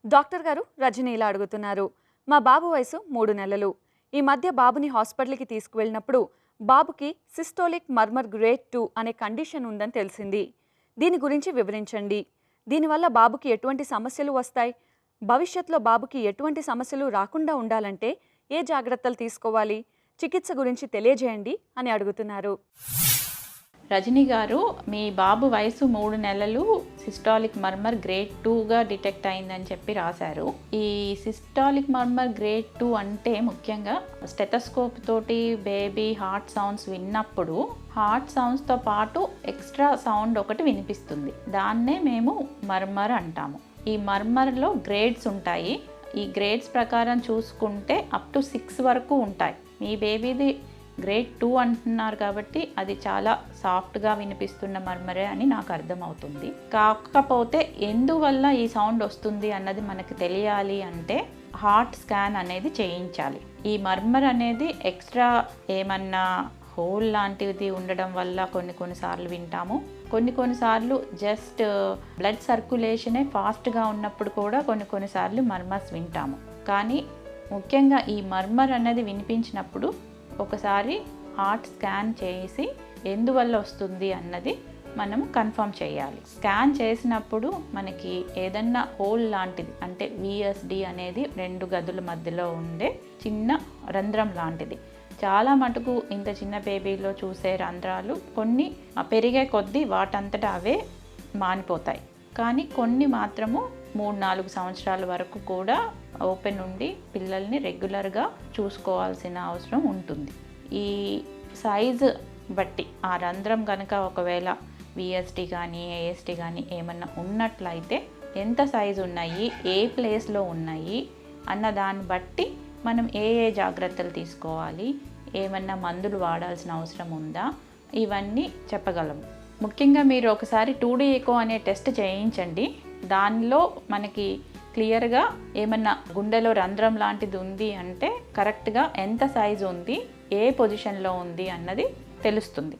Doctor గారు రజని ఇలా అడుగుతున్నారు. మా బాబు వయసు 3 నెలలు. ఈ మధ్య బాబుని హాస్పిటల్కి తీసుకువెళ్ళినప్పుడు బాబుకి సిస్టోలిక్ మర్మర్ గ్రేడ్ 2 అనే కండిషన్ ఉందని తెలిసింది. దీని గురించి వివరించండి. దీనివల్ల బాబుకి ఎటువంటి సమస్యలు వస్తాయి? భవిష్యత్తులో బాబుకి ఎటువంటి సమస్యలు రాకుండా ఉండాలంటే ఏ జాగ్రత్తలు తీసుకోవాలి? చికిత్స గురించి తెలియజేయండి అని అడుగుతున్నారు. రజని గారు, మీ బాబు వయసు 3 నెలలు సిస్టాలిక్ మర్మర్ గ్రేడ్ 2గా డిటెక్ట్ అయిందని చెప్పి రాశారు. ఈ సిస్టాలిక్ మర్మర్ గ్రేడ్ 2 అంటే ముఖ్యంగా స్టెథోస్కోప్ తోటి బేబీ హార్ట్ సౌండ్స్ విన్నప్పుడు హార్ట్ సౌండ్స్తో పాటు ఎక్స్ట్రా సౌండ్ ఒకటి వినిపిస్తుంది. దాన్నే మేము మర్మర్ అంటాము. ఈ మర్మర్లో గ్రేడ్స్ ఉంటాయి. ఈ గ్రేడ్స్ ప్రకారం చూసుకుంటే అప్ టు 6 వరకు ఉంటాయి. మీ బేబీది గ్రేడ్ 2 అంటున్నారు కాబట్టి అది చాలా సాఫ్ట్గా వినిపిస్తున్న మర్మరే అని నాకు అర్థమవుతుంది. కాకపోతే ఎందువల్ల ఈ సౌండ్ వస్తుంది అన్నది మనకు తెలియాలి అంటే హార్ట్ స్కాన్ అనేది చేయించాలి. ఈ మర్మర్ అనేది ఎక్స్ట్రా ఏమన్నా హోల్ లాంటిది ఉండడం వల్ల కొన్నిసార్లు వింటాము. కొన్నిసార్లు జస్ట్ బ్లడ్ సర్క్యులేషనే ఫాస్ట్గా ఉన్నప్పుడు కూడా కొన్నిసార్లు మర్మర్స్ వింటాము. కానీ ముఖ్యంగా ఈ మర్మర్ అనేది వినిపించినప్పుడు ఒకసారి హార్ట్ స్కాన్ చేసి ఎందువల్ల వస్తుంది అన్నది మనం కన్ఫర్మ్ చేయాలి. స్కాన్ చేసినప్పుడు మనకి ఏదన్నా హోల్ లాంటిది అంటే విఎస్డి అనేది 2 గదుల మధ్యలో ఉండే చిన్న రంధ్రం లాంటిది. చాలా మటుకు ఇంత చిన్న బేబీలో చూసే రంధ్రాలు కొన్ని పెరిగే కొద్దీ వాటంతటా అవే మానిపోతాయి. కానీ కొన్ని మాత్రము 3-4 సంవత్సరాల వరకు కూడా ఓపెన్ ఉండి పిల్లల్ని రెగ్యులర్గా చూసుకోవాల్సిన అవసరం ఉంటుంది. ఈ సైజు బట్టి ఆ రంధ్రం కనుక ఒకవేళ విఎస్టీ కానీ ఏఎస్టీ కానీ ఏమన్నా ఉన్నట్లయితే ఎంత సైజు ఉన్నాయి, ఏ ప్లేస్లో ఉన్నాయి అన్న దాన్ని బట్టి మనం ఏ జాగ్రత్తలు తీసుకోవాలి, ఏమన్నా మందులు వాడాల్సిన అవసరం ఉందా, ఇవన్నీ చెప్పగలము. ముఖ్యంగా మీరు ఒకసారి 2D ఎకో అనే టెస్ట్ చేయించండి. దానిలో మనకి క్లియర్గా ఏమన్నా గుండెలో రంధ్రం లాంటిది ఉంది అంటే కరెక్ట్గా ఎంత సైజు ఉంది, ఏ పొజిషన్లో ఉంది అన్నది తెలుస్తుంది.